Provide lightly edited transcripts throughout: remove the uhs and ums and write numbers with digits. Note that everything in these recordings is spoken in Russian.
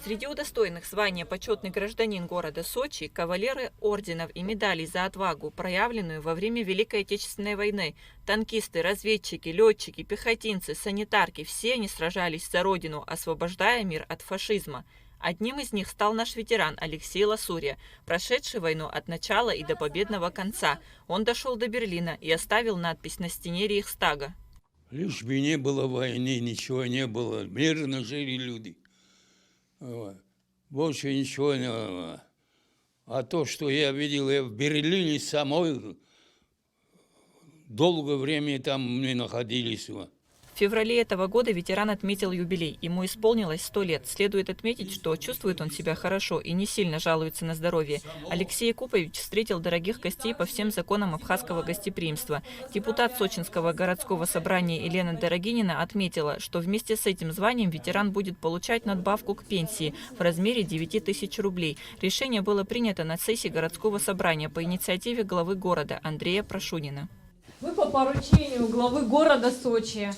Среди удостоенных звания «Почетный гражданин города Сочи» кавалеры орденов и медалей за отвагу, проявленную во время Великой Отечественной войны. Танкисты, разведчики, летчики, пехотинцы, санитарки – все они сражались за родину, освобождая мир от фашизма. Одним из них стал наш ветеран Алексей Ласурия, прошедший войну от начала и до победного конца. Он дошел до Берлина и оставил надпись на стене Рейхстага. Лишь бы не было войны, ничего не было. Мирно жили люди. Больше ничего не было. А то, что я видел, я в Берлине самой долгое время там не находились. В феврале этого года ветеран отметил юбилей. Ему исполнилось 100 лет. Следует отметить, что чувствует он себя хорошо и не сильно жалуется на здоровье. Алексей Купович встретил дорогих гостей по всем законам абхазского гостеприимства. Депутат Сочинского городского собрания Елена Дорогинина отметила, что вместе с этим званием ветеран будет получать надбавку к пенсии в размере 9000 рублей. Решение было принято на сессии городского собрания по инициативе главы города Андрея Прошунина. Мы по поручению главы города Сочи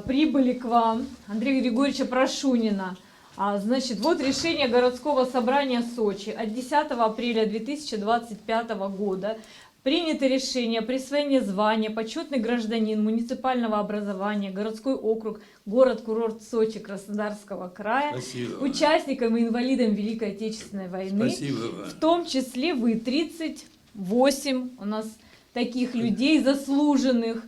прибыли к вам, Андрея Григорьевича Прошунина. Значит, вот решение городского собрания Сочи от 10 апреля 2025 года. Принято решение о присвоении звания «Почетный гражданин муниципального образования», городской округ, город-курорт Сочи Краснодарского края, Спасибо. Участникам и инвалидам Великой Отечественной войны. Спасибо. В том числе вы 38 у нас таких людей заслуженных.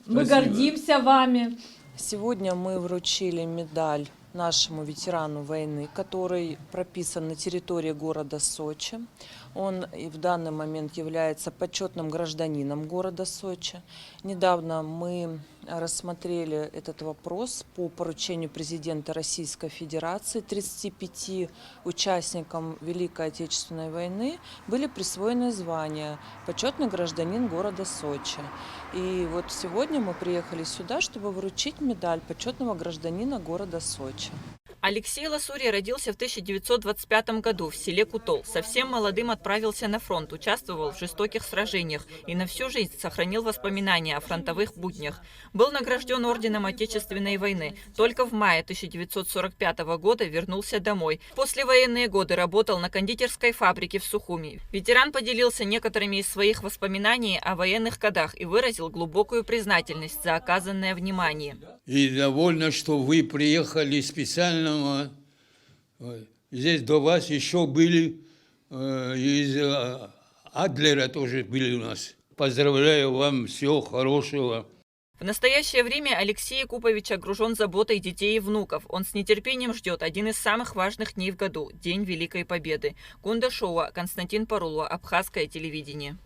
Мы Спасибо. гордимся вами. Сегодня мы вручили медаль нашему ветерану войны, который прописан на территории города Сочи. Он и в данный момент является почетным гражданином города Сочи. Недавно мы рассмотрели этот вопрос по поручению президента Российской Федерации. 35 участникам Великой Отечественной войны были присвоены звания «Почетный гражданин города Сочи». И вот сегодня мы приехали сюда, чтобы вручить медаль почетного гражданина города Сочи. Алексей Ласурия родился в 1925 году в селе Кутол. Совсем молодым отправился на фронт, участвовал в жестоких сражениях и на всю жизнь сохранил воспоминания о фронтовых буднях. Был награжден орденом Отечественной войны. Только в мае 1945 года вернулся домой. В послевоенные годы работал на кондитерской фабрике в Сухуми. Ветеран поделился некоторыми из своих воспоминаний о военных годах и выразил глубокую признательность за оказанное внимание. И довольно, что вы приехали специально. Здесь до вас еще были из Адлера тоже были у нас. Поздравляю вам, всего хорошего. В настоящее время Алексей Купович окружен заботой детей и внуков. Он с нетерпением ждет один из самых важных дней в году – День Великой Победы. Гунда Шоуа, Константин Парулова, Абхазское телевидение.